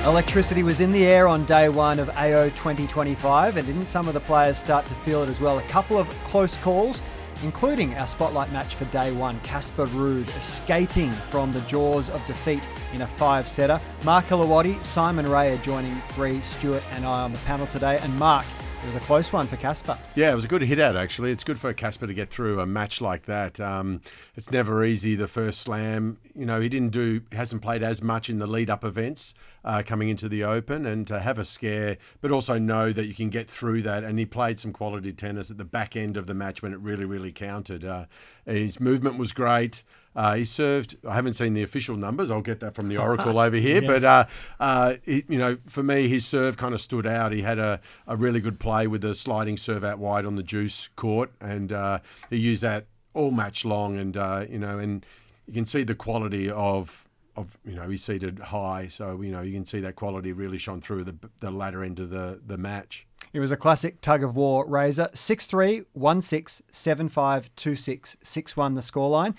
Electricity was in the air on day one of AO 2025, and didn't some of the players start to feel it as well? A couple of close calls, including our spotlight match for day one, Casper Ruud escaping from the jaws of defeat in a 5-setter. Mark Hlawaty, Simon Ray are joining Bree, Stewart and I on the panel today. And Mark, it was a close one for Casper. Yeah, it was a good hit out, actually. It's good for Casper to get through a match like that. It's never easy, the first slam. You know, he hasn't played as much in the lead-up events coming into the Open, and to have a scare, but also know that you can get through that. And he played some quality tennis at the back end of the match when it really, really counted. His movement was great. He served, I haven't seen the official numbers, I'll get that from the Oracle over here, yes. But for me, his serve kind of stood out. He had a really good play with a sliding serve out wide on the juice court, and he used that all match long, and and you can see the quality of he's seated high, so you can see that quality really shone through the latter end of the match. It was a classic tug-of-war razor. 6-3, 1-6, 7-5, 2-6, 6-1 the scoreline.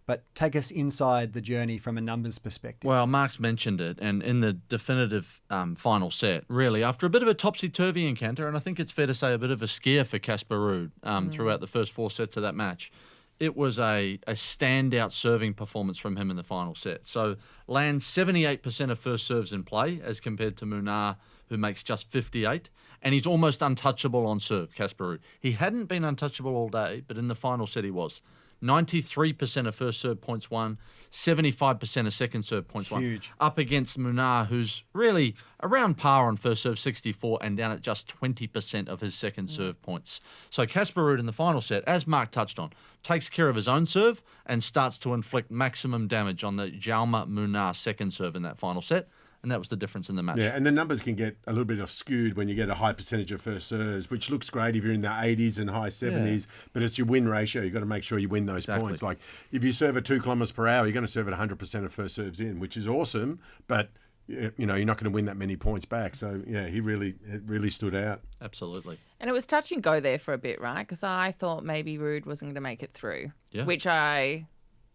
But take us inside the journey from a numbers perspective. Well, Mark's mentioned it, and in the definitive final set, really, after a bit of a topsy-turvy encounter, and I think it's fair to say a bit of a scare for Casper Ruud throughout the first 4 sets of that match, it was a standout serving performance from him in the final set. So lands 78% of first serves in play as compared to Munar, who makes just 58, and he's almost untouchable on serve, Casper Ruud. He hadn't been untouchable all day, but in the final set he was. 93% of first serve points won, 75% of second serve points won. Huge. Up against Munar, who's really around par on first serve 64 and down at just 20% of his second serve points. So Casper Ruud in the final set, as Mark touched on, takes care of his own serve and starts to inflict maximum damage on the Jaume Munar second serve in that final set. And that was the difference in the match. Yeah, and the numbers can get a little bit skewed when you get a high percentage of first serves, which looks great if you're in the 80s and high 70s, but it's your win ratio. You've got to make sure you win those points. Like if you serve at 2 kilometres per hour, you're going to serve at 100% of first serves in, which is awesome, but you're not going to win that many points back. So, yeah, it really stood out. Absolutely. And it was touch and go there for a bit, right? Because I thought maybe Ruud wasn't going to make it through, which I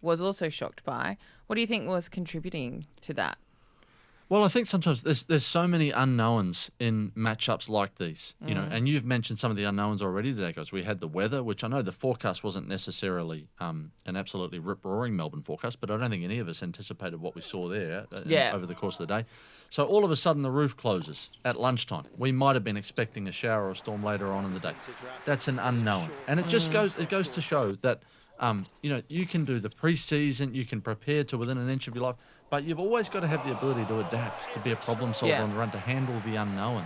was also shocked by. What do you think was contributing to that? Well, I think sometimes there's so many unknowns in matchups like these, and you've mentioned some of the unknowns already today, guys. We had the weather, which I know the forecast wasn't necessarily an absolutely rip-roaring Melbourne forecast, but I don't think any of us anticipated what we saw there over the course of the day. So all of a sudden the roof closes at lunchtime. We might have been expecting a shower or a storm later on in the day. That's an unknown. And it just goes to show that you can do the pre-season, you can prepare to within an inch of your life, but you've always got to have the ability to adapt, to be a problem solver on the run, to handle the unknown.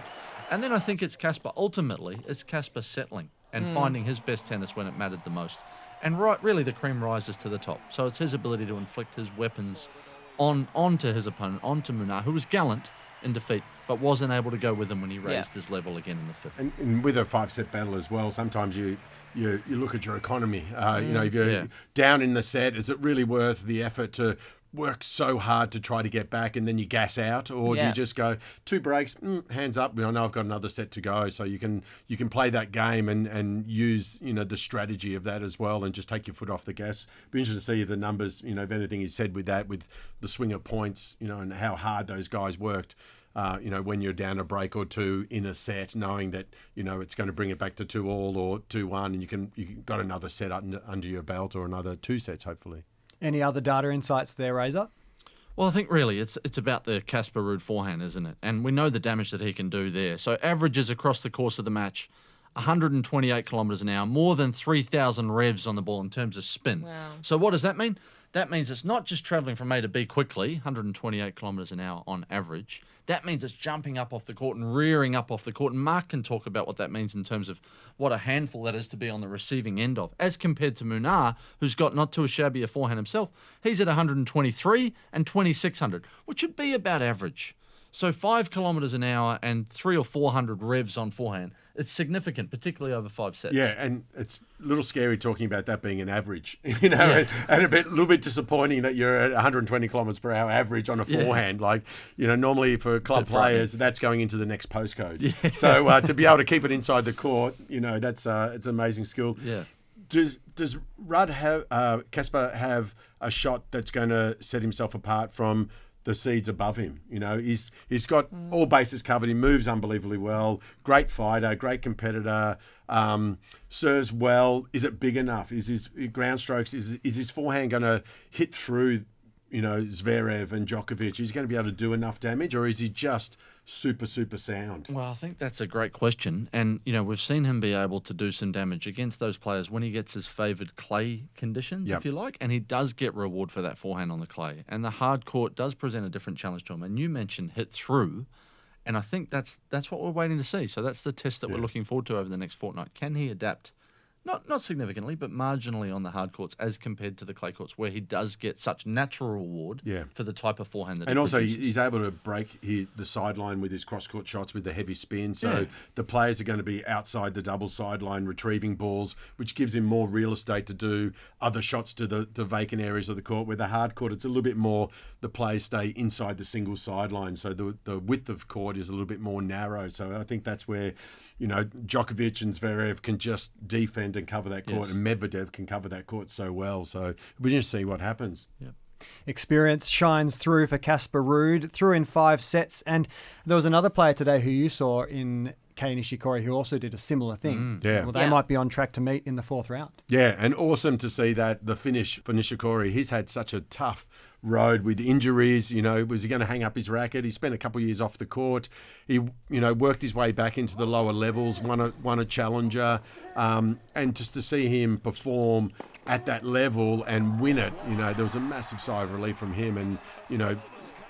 And then I think it's Casper. Ultimately, it's Casper settling and finding his best tennis when it mattered the most. And really the cream rises to the top. So it's his ability to inflict his weapons onto his opponent, onto Munar, who was gallant in defeat, but wasn't able to go with him when he raised his level again in the fifth. And with a 5-set battle as well, sometimes you look at your economy. If you're down in the set, is it really worth the effort to work so hard to try to get back and then you gas out, or do you just go 2 breaks, hands up, I know I've got another set to go? So you can play that game and use the strategy of that as well, and just take your foot off the gas. Be interested to see the numbers, if anything is said with that, with the swing of points, and how hard those guys worked. When you're down a break or 2 in a set, knowing that, it's going to bring it back to 2-all or 2-1, and you got another set under your belt, or another 2 sets, hopefully. Any other data insights there, Razor? Well, I think really it's about the Casper Ruud forehand, isn't it? And we know the damage that he can do there. So averages across the course of the match, 128 kilometres an hour, more than 3,000 revs on the ball in terms of spin. Wow. So what does that mean? That means it's not just travelling from A to B quickly, 128 kilometres an hour on average. That means it's jumping up off the court and rearing up off the court. And Mark can talk about what that means in terms of what a handful that is to be on the receiving end of, as compared to Munar, who's got not too shabby a forehand himself. He's at 123 and 2,600, which would be about average. So 5 kilometres an hour and 300 or 400 revs on forehand. It's significant, particularly over 5 sets. Yeah, and it's a little scary talking about that being an average, and a little bit disappointing that you're at 120 kilometres per hour average on a forehand. Like, normally for club players, that's going into the next postcode. Yeah. So to be able to keep it inside the court, that's it's an amazing skill. Yeah. Does Casper have a shot that's going to set himself apart from the seeds above him. You know, he's got all bases covered. He moves unbelievably well. Great fighter, great competitor. Serves well. Is it big enough? Is his ground strokes? Is his forehand going to hit through, you know, Zverev and Djokovic? Is he going to be able to do enough damage, or is he just super sound? Well, I think that's a great question. And, you know, we've seen him be able to do some damage against those players when he gets his favoured clay conditions, if you like. And he does get reward for that forehand on the clay. And the hard court does present a different challenge to him. And you mentioned hit through. And I think that's what we're waiting to see. So that's the test that we're looking forward to over the next fortnight. Can he adapt? Not significantly, but marginally on the hard courts as compared to the clay courts, where he does get such natural reward for the type of forehand that and he also produces. He's able to break the sideline with his cross-court shots with the heavy spin. So the players are going to be outside the double sideline retrieving balls, which gives him more real estate to do other shots to the vacant areas of the court. With the hard court, it's a little bit more the players stay inside the single sideline. So the width of court is a little bit more narrow. So I think that's where, you know, Djokovic and Zverev can just defend and cover that court, and Medvedev can cover that court so well. So we're going to see what happens. Yep. Experience shines through for Casper Ruud, through in 5 sets. And there was another player today who you saw in Kei Nishikori who also did a similar thing. Well, they might be on track to meet in the 4th round. Yeah, and awesome to see that the finish for Nishikori. He's had such a tough road with injuries. You know, was he going to hang up his racket? He spent a couple of years off the court. He, you know, worked his way back into the lower levels, won a challenger, and just to see him perform at that level and win it, you know, there was a massive sigh of relief from him. And, you know,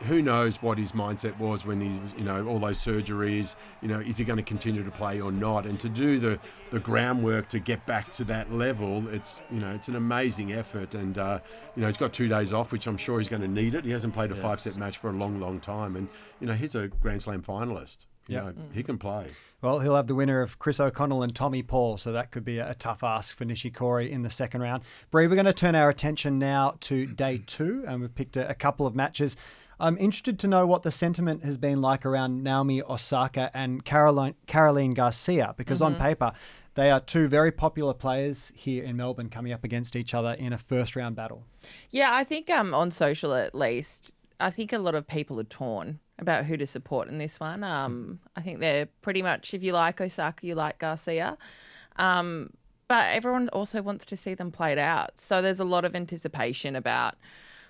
who knows what his mindset was when he, you know, all those surgeries, you know, is he going to continue to play or not? And to do the groundwork to get back to that level, it's, you know, it's an amazing effort. And, you know, he's got 2 days off, which I'm sure he's going to need it. He hasn't played a 5-set match for a long time. And, you know, he's a Grand Slam finalist. You know, he can play. Well, he'll have the winner of Chris O'Connell and Tommy Paul, so that could be a tough ask for Nishikori in the 2nd round. Bree, we're going to turn our attention now to day 2, and we've picked a couple of matches. I'm interested to know what the sentiment has been like around Naomi Osaka and Caroline Garcia, because on paper, they are 2 very popular players here in Melbourne coming up against each other in a first-round battle. Yeah, I think on social at least, I think a lot of people are torn about who to support in this one. I think they're pretty much, if you like Osaka, you like Garcia. But everyone also wants to see them played out. So there's a lot of anticipation about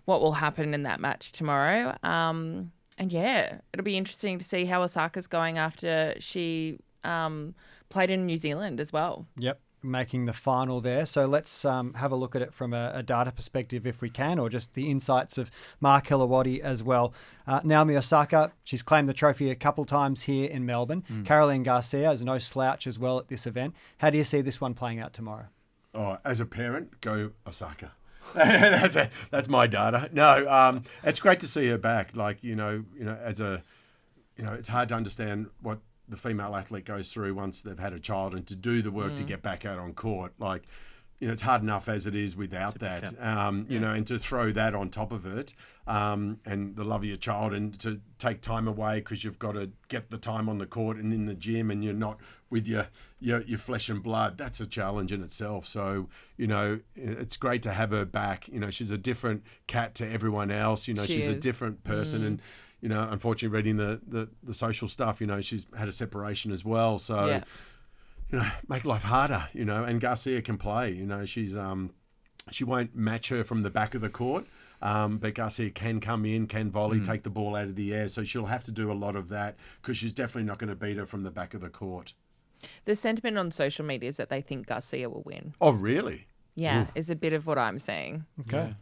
what will happen in that match tomorrow. And yeah, it'll be interesting to see how Osaka's going after she played in New Zealand as well. Yep, making the final there. So let's have a look at it from a data perspective if we can, or just the insights of Mark Hlawaty as well. Naomi Osaka, she's claimed the trophy a couple times here in Melbourne. Caroline Garcia is no slouch as well at this event. How do you see this one playing out tomorrow? Oh, as a parent, go Osaka. That's my data. No, it's great to see her back. Like, you know, as a, you know, it's hard to understand what the female athlete goes through once they've had a child, and to do the work to get back out on court. Like, you know, it's hard enough as it is without that, you know, and to throw that on top of it, and the love of your child, and to take time away because you've got to get the time on the court and in the gym, and you're not with your flesh and blood. That's a challenge in itself. So, you know, it's great to have her back. You know, she's a different cat to everyone else. You know, she's a different person. And, you know, unfortunately, reading the social stuff, you know, she's had a separation as well. So, you know, make life harder, you know, and Garcia can play. You know, she's she won't match her from the back of the court, but Garcia can come in, can volley, take the ball out of the air. So she'll have to do a lot of that, because she's definitely not going to beat her from the back of the court. The sentiment on social media is that they think Garcia will win. Oh, really? Yeah, Oof. is a bit of what I'm saying. Okay.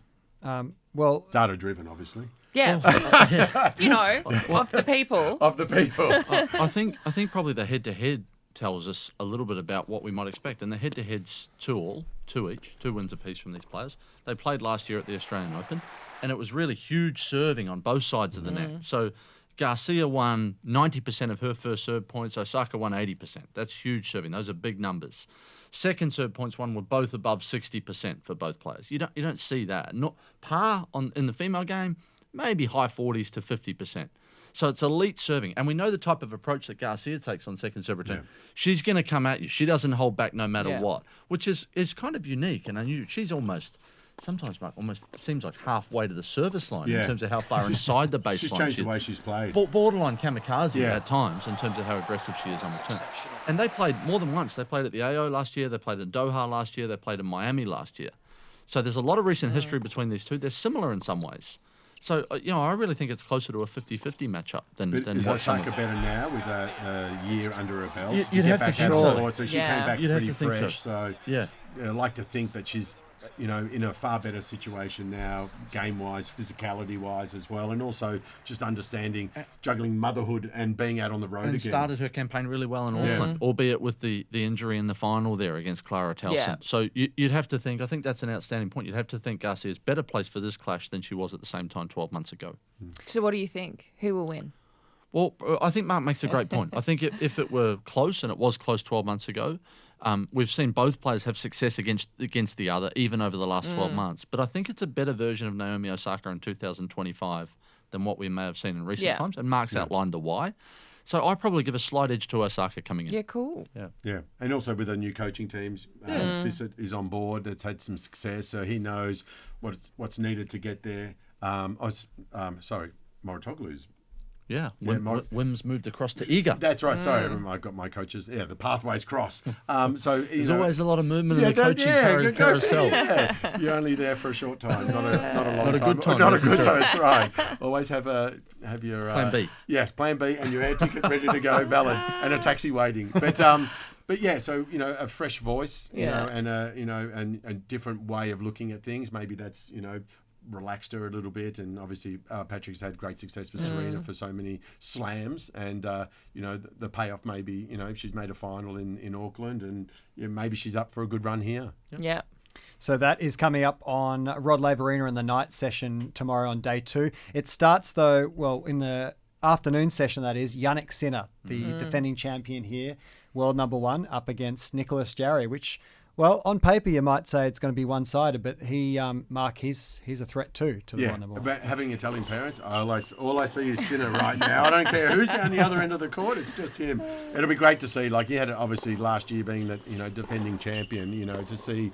Well, data-driven, obviously. Yeah. You know, of the people. Of the people. I think probably the head-to-head tells us a little bit about what we might expect. And the head-to-heads 2 each, 2 wins apiece from these players. They played last year at the Australian Open, and it was really huge serving on both sides of the net. So Garcia won 90% of her first serve points. Osaka won 80%. That's huge serving. Those are big numbers. Second serve points won were both above 60% for both players. You don't see that. Not par in the female game, maybe high 40s to 50%. So it's elite serving. And we know the type of approach that Garcia takes on second serve return. Yeah. She's going to come at you. She doesn't hold back no matter what, which is kind of unique and unusual. She's almost sometimes, Mark, almost seems like halfway to the service line in Yeah. terms of how far inside the baseline She's changed the way she's played. Borderline kamikaze Yeah. at times in terms of how aggressive she is on return. And they played more than once. They played at the AO last year. They played in Doha last year. They played in Miami last year. So there's a lot of recent history between these two. They're similar in some ways. So, I really think it's closer to a 50-50 matchup than But is what some Osaka of... better now with a year under her belt? You'd Did have to get back think out so. of the court, so she Yeah. came back You'd have pretty to think so. fresh. So, Yeah. I like to think that she's, in a far better situation now, game-wise, physicality-wise as well, and also just understanding juggling motherhood and being out on the road And again. started her campaign really well in Auckland, albeit with the injury in the final there against Clara Towson. Yeah. So you'd have to think, I think that's an outstanding point, you'd have to think Garcia's better placed for this clash than she was at the same time 12 months ago. So what do you think? Who will win? Well, I think Mark makes a great point. I think if it were close, and it was close 12 months ago, we've seen both players have success against the other, even over the last 12 months. But I think it's a better version of Naomi Osaka in 2025 than what we may have seen in recent times. And Mark's outlined the why. So I probably give a slight edge to Osaka coming in. Yeah, cool. Yeah, and also with the new coaching teams, Fissett is on board. That's had some success, so he knows what's needed to get there. Moritoglu's. Yeah, Wim's moved across to Eager. That's right. Sorry, I got my coaches. Yeah, the pathways cross. So There's always a lot of movement in the coaching carousel. Yeah, you're only there for a short time, not a long Not a time. good time, Not a good time. necessarily. That's right. Always have your Plan B. Yes, Plan B, and your air ticket ready to go, valid, and a taxi waiting. But yeah, so a fresh voice, and a different way of looking at things. Maybe that's relaxed her a little bit, and obviously Patrick's had great success with Serena for so many slams, and the payoff may be she's made a final in Auckland, and maybe she's up for a good run here. Yeah. So that is coming up on Rod Laver Arena in the night session tomorrow on day 2. It starts though, in the afternoon session, that is, Jannik Sinner, the defending champion here, world number 1, up against Nicolas Jarry, which, on paper you might say it's going to be one-sided, but Mark, he's a threat too to the world number 1. About having Italian parents, all I see is Sinner right now. I don't care who's down the other end of the court, it's just him. It'll be great to see, like he had obviously last year being that defending champion, to see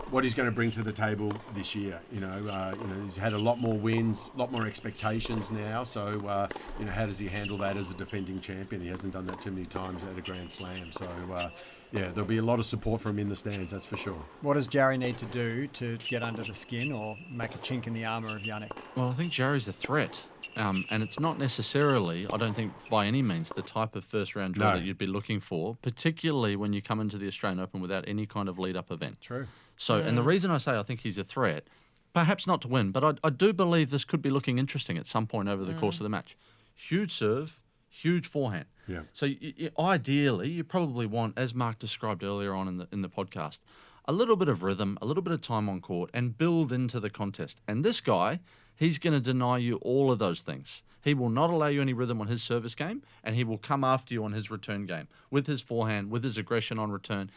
what he's going to bring to the table this year. He's had a lot more wins, a lot more expectations now. So, how does he handle that as a defending champion? He hasn't done that too many times at a Grand Slam. So, there'll be a lot of support from him in the stands, that's for sure. What does Jarry need to do to get under the skin or make a chink in the armour of Jannik? Well, I think Jarry's a threat. And it's not necessarily, I don't think by any means, the type of first-round draw that you'd be looking for, particularly when you come into the Australian Open without any kind of lead-up event. True. So, and the reason I say I think he's a threat, perhaps not to win, but I do believe this could be looking interesting at some point over the course of the match. Huge serve, huge forehand. Yeah. So ideally, you probably want, as Mark described earlier on in the podcast, a little bit of rhythm, a little bit of time on court, and build into the contest. And this guy, he's going to deny you all of those things. He will not allow you any rhythm on his service game, and he will come after you on his return game with his forehand, with his aggression on return.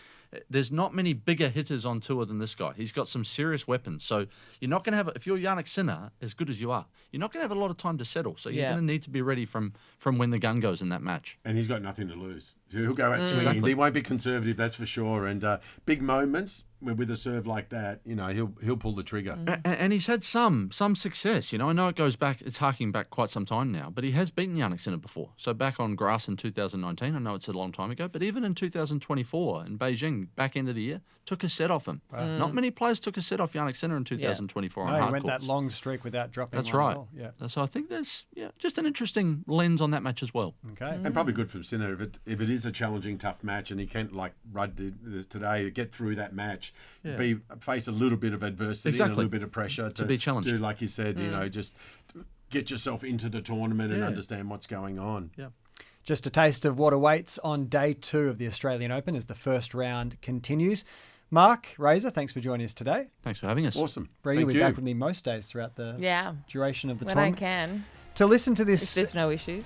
There's not many bigger hitters on tour than this guy. He's got some serious weapons. So you're not going to have, if you're Jannik Sinner, as good as you are, you're not going to have a lot of time to settle. So you're going to need to be ready from when the gun goes in that match. And he's got nothing to lose. He'll go out swinging. Exactly. He won't be conservative, that's for sure. And big moments with a serve like that, he'll pull the trigger. And he's had some success. I know it goes back, it's harking back quite some time now, but he has beaten Jannik Sinner before. So back on grass in 2019, I know it's a long time ago, but even in 2024 in Beijing, back end of the year, took a set off him. Not many players took a set off Jannik Sinner in 2024 on hard he went courts. that long streak without dropping That's one right. at all. Yeah. So I think there's just an interesting lens on that match as well. Okay. And probably good for Sinner if it is a challenging, tough match, and he can, like Rudd did this today, to get through that match, face a little bit of adversity and a little bit of pressure to be challenged. Do, like you said, just get yourself into the tournament and understand what's going on. Yeah. Just a taste of what awaits on day 2 of the Australian Open as the first round continues. Mark, Razor, thanks for joining us today. Thanks for having us. Awesome. Bree, you'll be back with me most days throughout the duration of the when tournament. I can. To listen to this... If there's no issues.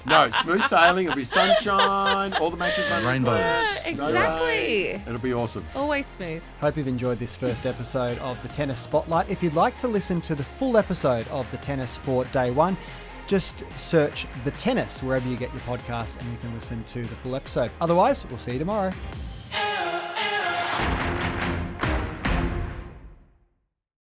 No, smooth sailing. It'll be sunshine. All the matches run Rainbows. Exactly. It'll be awesome. Always smooth. Hope you've enjoyed this first episode of the Tennis Spotlight. If you'd like to listen to the full episode of the Tennis for Day 1, just search The Tennis wherever you get your podcasts and you can listen to the full episode. Otherwise, we'll see you tomorrow.